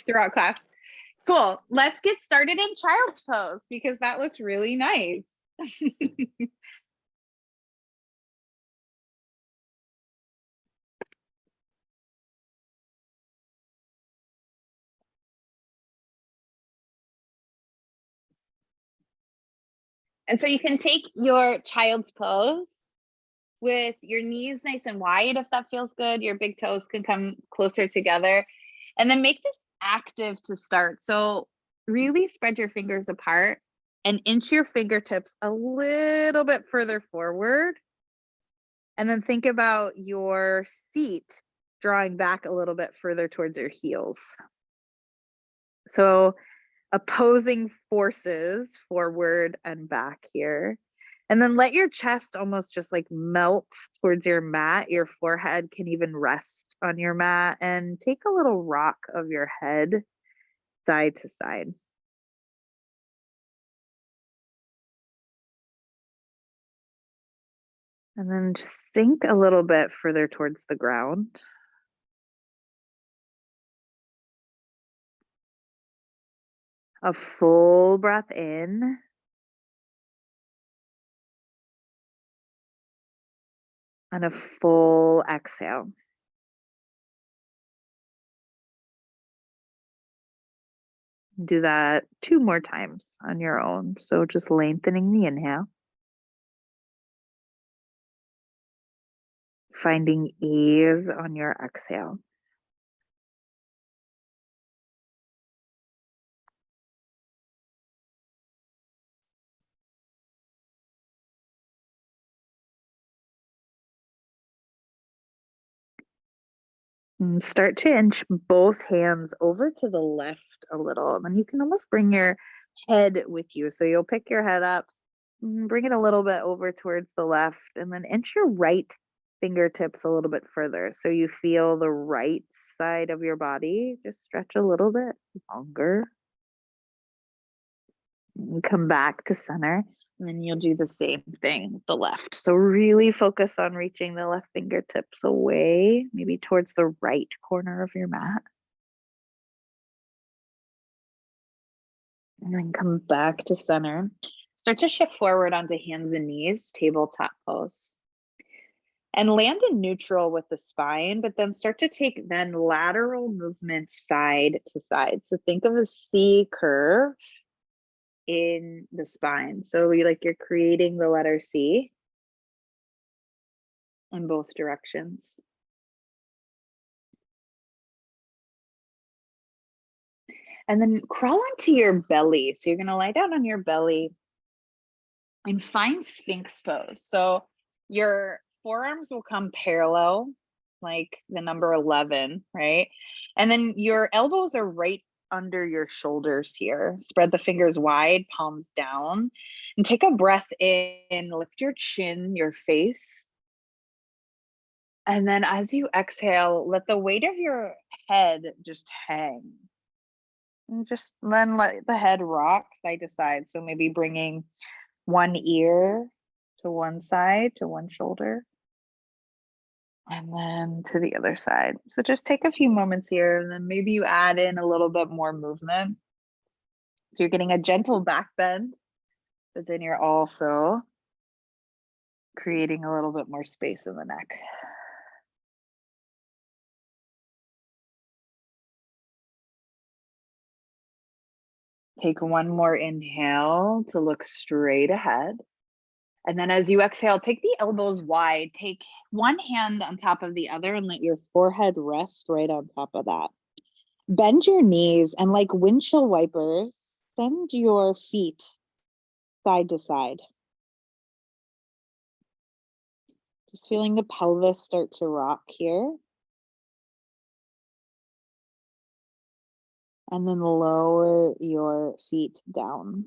throughout class. Cool. Let's get started in child's pose because that looks really nice. And so you can take your child's pose with your knees nice and wide if that feels good. Your big toes can come closer together. And then make this active to start. So really spread your fingers apart and inch your fingertips a little bit further forward. And then think about your seat drawing back a little bit further towards your heels. So opposing forces forward and back here. And then let your chest almost just like melt towards your mat. Your forehead can even rest on your mat, and take a little rock of your head side to side. And then just sink a little bit further towards the ground. A full breath in. And a full exhale. Do that 2 more times on your own. So just lengthening the inhale. Finding ease on your exhale. And start to inch both hands over to the left a little. And then you can almost bring your head with you. So you'll pick your head up, bring it a little bit over towards the left, and then inch your right fingertips a little bit further. So you feel the right side of your body just stretch a little bit longer. And come back to center. And then you'll do the same thing with the left. So really focus on reaching the left fingertips away, maybe towards the right corner of your mat. And then come back to center. Start to shift forward onto hands and knees, tabletop pose. And land in neutral with the spine, but then start to take then lateral movement side to side. So think of a C curve in the spine. So you're creating the letter C in both directions. And then crawl onto your belly. So you're going to lie down on your belly and find Sphinx pose. So your forearms will come parallel, like the number 11, right? And then your elbows are right under your shoulders here. Spread the fingers wide, palms down, and take a breath in, lift your chin, your face. And then as you exhale, let the weight of your head just hang. And just then let the head rock side to side. So maybe bringing one ear to one side, to one shoulder, and then to the other side. So just take a few moments here, and then maybe you add in a little bit more movement. So you're getting a gentle back bend, but then you're also creating a little bit more space in the neck. Take one more inhale to look straight ahead. And then as you exhale, take the elbows wide, take one hand on top of the other and let your forehead rest right on top of that. Bend your knees and like windshield wipers, send your feet side to side. Just feeling the pelvis start to rock here. And then lower your feet down.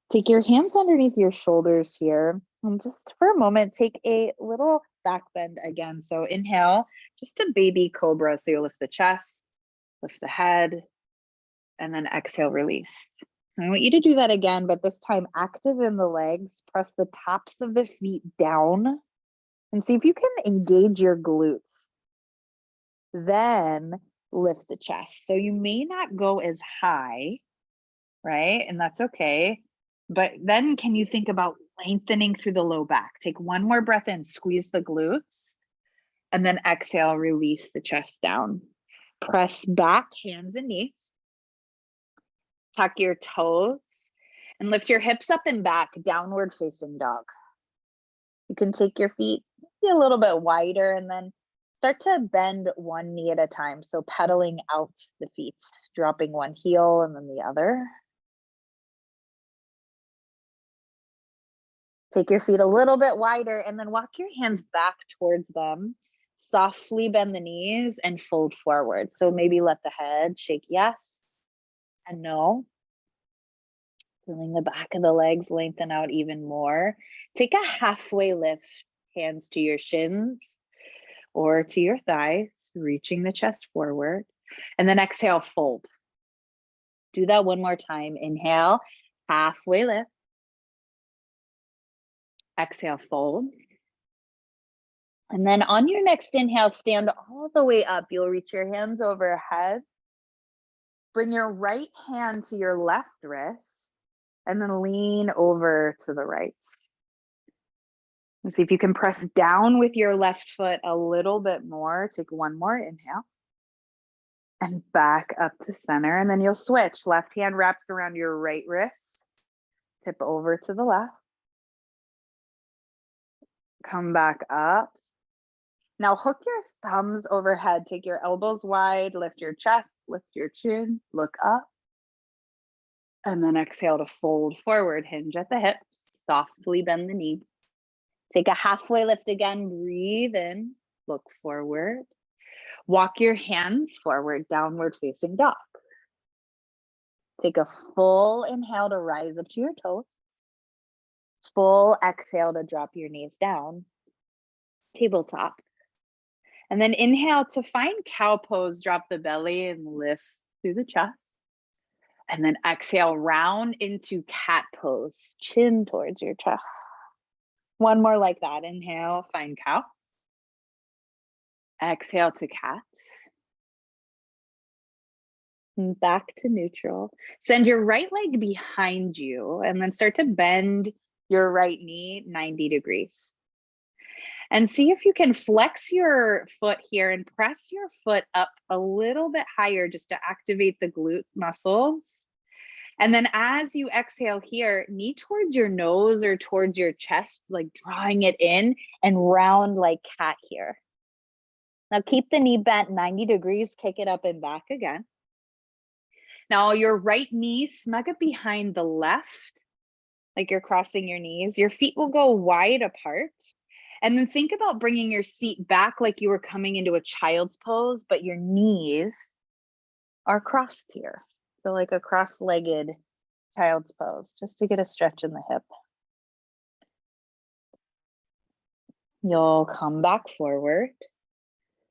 Take your hands underneath your shoulders here. And just for a moment, take a little back bend again. So inhale, just a baby cobra. So you lift the chest, lift the head, and then exhale, release. I want you to do that again, but this time active in the legs. Press the tops of the feet down and see if you can engage your glutes. Then lift the chest. So you may not go as high, right? And that's okay. But then can you think about lengthening through the low back? Take one more breath in, squeeze the glutes, and then exhale, release the chest down. Press back, hands and knees. Tuck your toes and lift your hips up and back, downward facing dog. You can take your feet a little bit wider and then start to bend one knee at a time. So pedaling out the feet, dropping one heel and then the other. Take your feet a little bit wider and then walk your hands back towards them. Softly bend the knees and fold forward. So maybe let the head shake yes and no. Feeling the back of the legs lengthen out even more. Take a halfway lift, hands to your shins or to your thighs, reaching the chest forward. And then exhale, fold. Do that one more time. Inhale, halfway lift. Exhale, fold. And then on your next inhale, stand all the way up. You'll reach your hands overhead. Bring your right hand to your left wrist and then lean over to the right. And see if you can press down with your left foot a little bit more. Take one more inhale. And back up to center. And then you'll switch. Left hand wraps around your right wrist. Tip over to the left. Come back up. Now hook your thumbs overhead. Take your elbows wide. Lift your chest. Lift your chin. Look up. And then exhale to fold forward. Hinge at the hips. Softly bend the knee. Take a halfway lift again. Breathe in. Look forward. Walk your hands forward. Downward facing dog. Take a full inhale to rise up to your toes. Full exhale to drop your knees down. Tabletop. And then inhale to find cow pose. Drop the belly and lift through the chest. And then exhale, round into cat pose. Chin towards your chest. One more like that. Inhale, find cow. Exhale to cat. And back to neutral. Send your right leg behind you and then start to bend your right knee 90 degrees. And see if you can flex your foot here and press your foot up a little bit higher just to activate the glute muscles. And then as you exhale here, knee towards your nose or towards your chest, like drawing it in and round like cat here. Now keep the knee bent 90 degrees, kick it up and back again. Now your right knee, snug it behind the left, like you're crossing your knees. Your feet will go wide apart. And then think about bringing your seat back like you were coming into a child's pose, but your knees are crossed here. So like a cross-legged child's pose, just to get a stretch in the hip. You'll come back forward.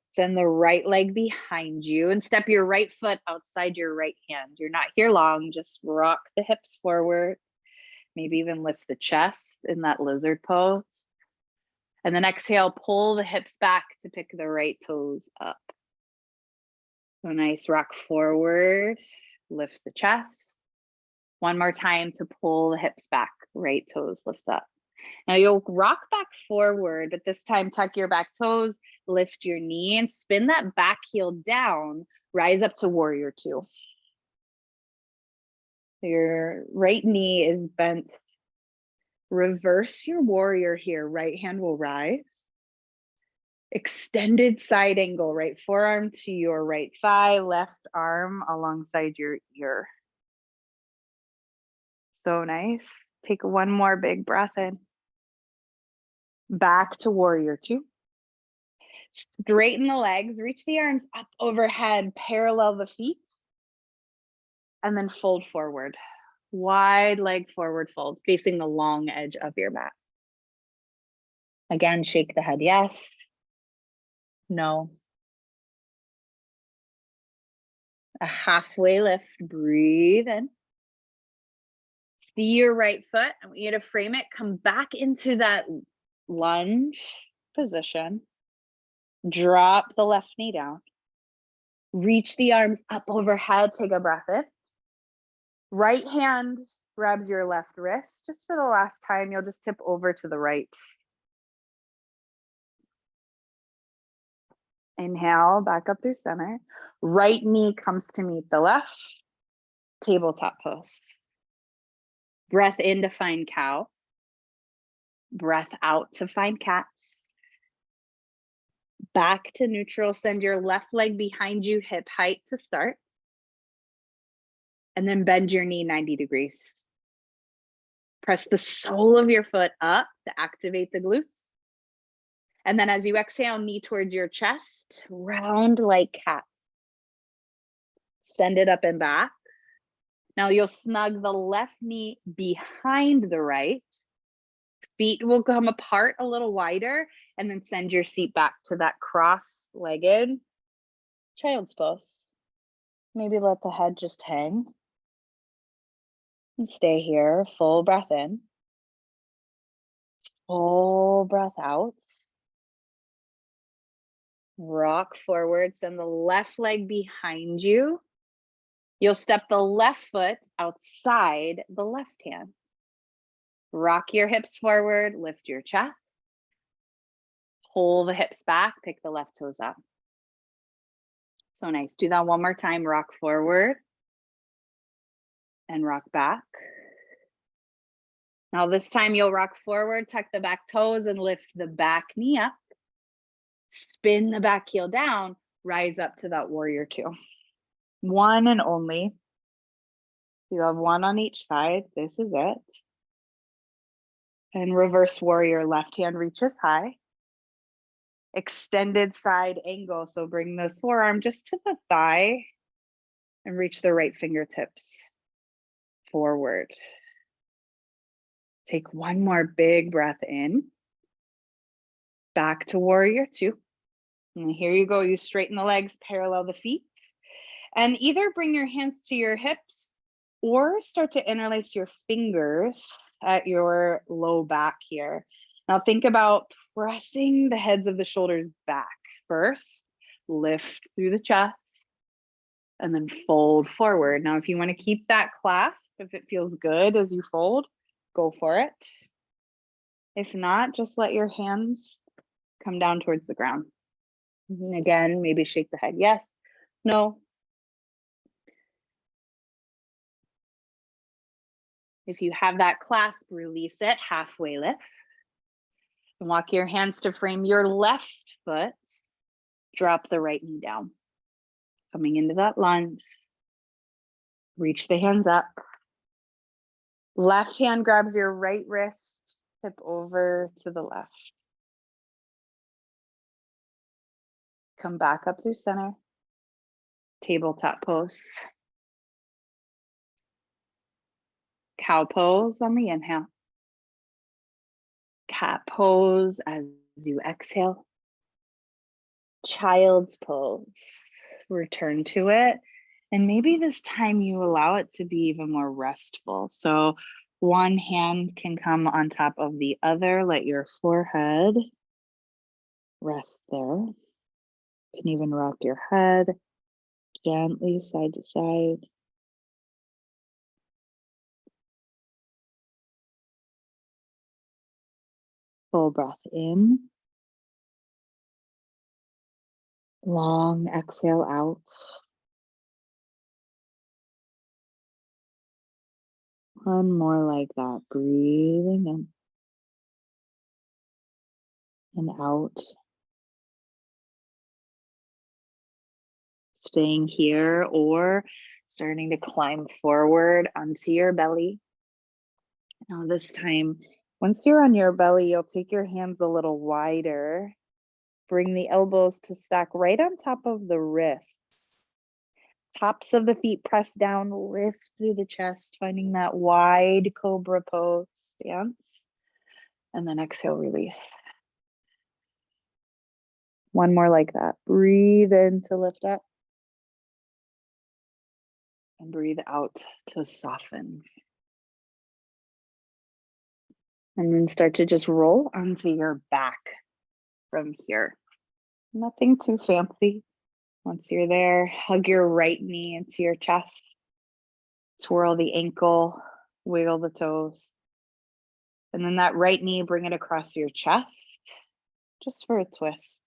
Send the right leg behind you and step your right foot outside your right hand. You're not here long, just rock the hips forward. Maybe even lift the chest in that lizard pose. And then exhale, pull the hips back to pick the right toes up. So nice rock forward, lift the chest. One more time to pull the hips back, right toes lift up. Now you'll rock back forward, but this time tuck your back toes, lift your knee and spin that back heel down, rise up to warrior two. Your right knee is bent. Reverse your warrior here. Right hand will rise. Extended side angle, right forearm to your right thigh, left arm alongside your ear. So nice. Take one more big breath in. Back to warrior two. Straighten the legs, reach the arms up overhead, parallel the feet, and then fold forward. Wide leg forward fold, facing the long edge of your mat. Again, shake the head, yes, no. A halfway lift, breathe in. See your right foot. I want you to frame it, come back into that lunge position. Drop the left knee down. Reach the arms up overhead, take a breath in. Right hand grabs your left wrist. Just for the last time, you'll just tip over to the right. Inhale, back up through center. Right knee comes to meet the left. Tabletop pose. Breath in to find cow. Breath out to find cat. Back to neutral. Send your left leg behind you, hip height to start. And then bend your knee 90 degrees. Press the sole of your foot up to activate the glutes. And then as you exhale, knee towards your chest, round like cat. Send it up and back. Now you'll snug the left knee behind the right. Feet will come apart a little wider, and then send your seat back to that cross-legged child's pose. Maybe let the head just hang. And stay here, full breath in. Full breath out. Rock forward, send the left leg behind you. You'll step the left foot outside the left hand. Rock your hips forward, lift your chest. Pull the hips back, pick the left toes up. So nice. Do that one more time. Rock forward and rock back. Now this time you'll rock forward, tuck the back toes and lift the back knee up. Spin the back heel down, rise up to that warrior two. One and only. You have one on each side. This is it. And reverse warrior, left hand reaches high. Extended side angle. So bring the forearm just to the thigh and reach the right fingertips forward. Take one more big breath in. Back to warrior two. And here you go. You straighten the legs, parallel the feet. And either bring your hands to your hips or start to interlace your fingers at your low back here. Now think about pressing the heads of the shoulders back first. Lift through the chest and then fold forward. Now, if you want to keep that clasp, if it feels good as you fold, go for it. If not, just let your hands come down towards the ground. And again, maybe shake the head. Yes, no. If you have that clasp, release it, halfway lift. And walk your hands to frame your left foot. Drop the right knee down. Coming into that lunge. Reach the hands up. Left hand grabs your right wrist, tip over to the left. Come back up through center. Tabletop pose. Cow pose on the inhale. Cat pose as you exhale. Child's pose. Return to it. And maybe this time you allow it to be even more restful. So one hand can come on top of the other. Let your forehead rest there. You can even rock your head gently side to side. Full breath in. Long exhale out. One more like that. Breathing in and out. Staying here or starting to climb forward onto your belly. Now this time, once you're on your belly, you'll take your hands a little wider. Bring the elbows to stack right on top of the wrists. Tops of the feet press down, lift through the chest, finding that wide cobra pose stance. And then exhale, release. One more like that. Breathe in to lift up. And breathe out to soften. And then start to just roll onto your back from here. Nothing too fancy. Once you're there, hug your right knee into your chest, twirl the ankle, wiggle the toes. And then that right knee, bring it across your chest, just for a twist.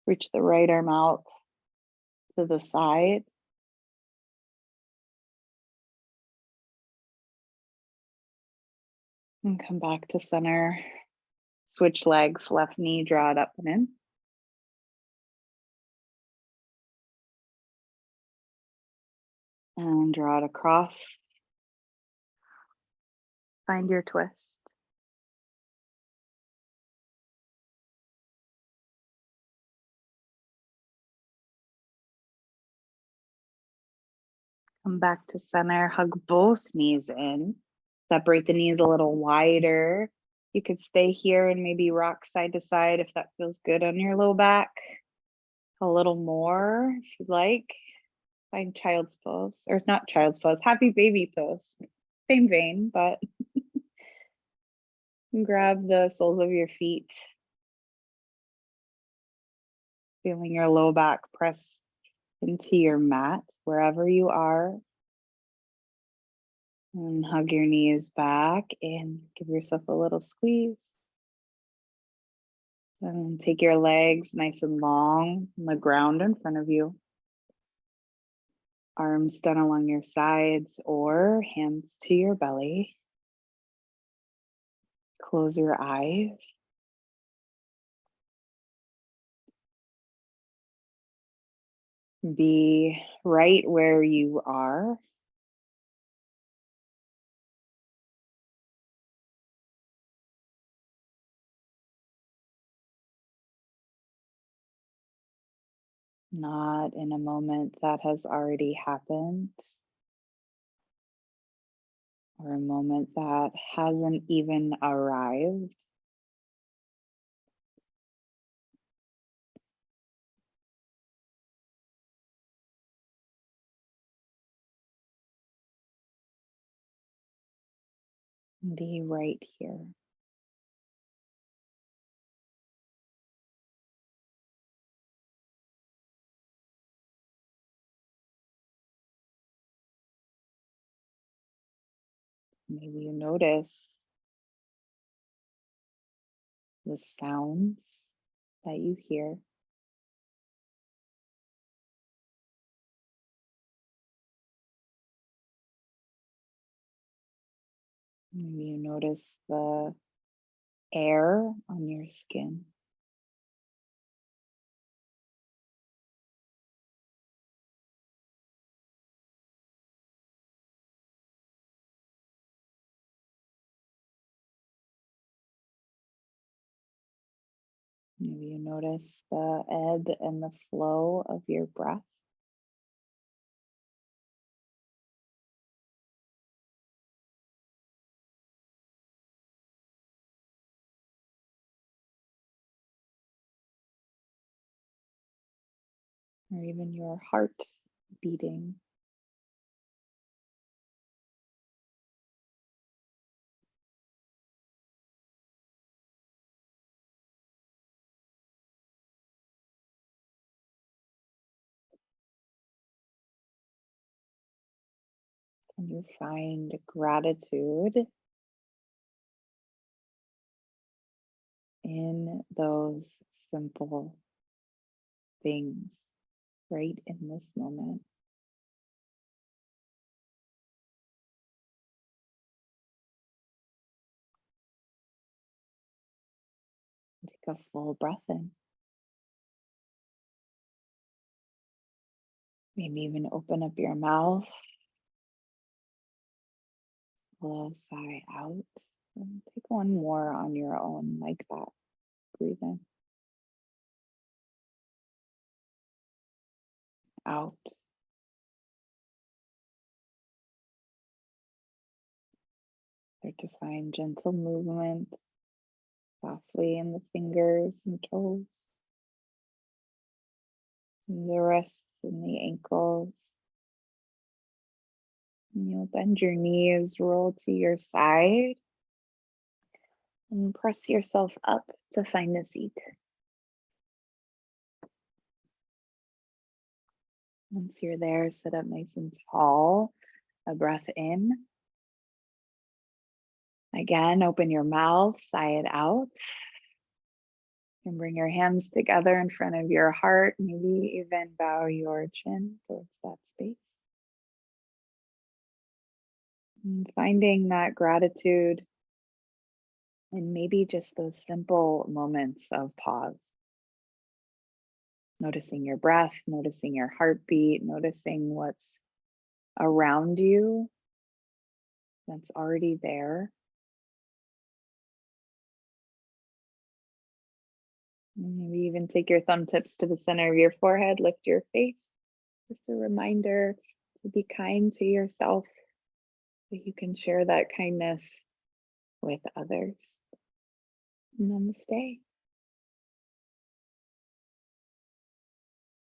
Reach the right arm out to the side. And come back to center. Switch legs, left knee, draw it up and in. And draw it across. Find your twist. Come back to center, hug both knees in. Separate the knees a little wider. You could stay here and maybe rock side to side if that feels good on your low back. A little more if you'd like. Find child's pose, or not child's pose, happy baby pose. Same vein, but grab the soles of your feet. Feeling your low back press into your mat wherever you are. And hug your knees back and give yourself a little squeeze. And take your legs nice and long on the ground in front of you. Arms down along your sides or hands to your belly. Close your eyes. Be right where you are. Not in a moment that has already happened, or a moment that hasn't even arrived. Be right here. Maybe you notice the sounds that you hear. Maybe you notice the air on your skin. Maybe you notice the ebb and the flow of your breath. Or even your heart beating. Can you find gratitude in those simple things right in this moment? Take a full breath in. Maybe even open up your mouth. Slow sigh out. And take one more on your own like that. Breathe in. Out. Start to find gentle movements softly in the fingers and toes, and the wrists and the ankles. And you'll bend your knees, roll to your side, and press yourself up to find a seat. Once you're there, sit up nice and tall. A breath in. Again, open your mouth, sigh it out. And bring your hands together in front of your heart. Maybe even bow your chin towards that space. And finding that gratitude and maybe just those simple moments of pause. Noticing your breath, noticing your heartbeat, noticing what's around you that's already there. And maybe even take your thumb tips to the center of your forehead, lift your face. Just a reminder to be kind to yourself so you can share that kindness with others. Namaste.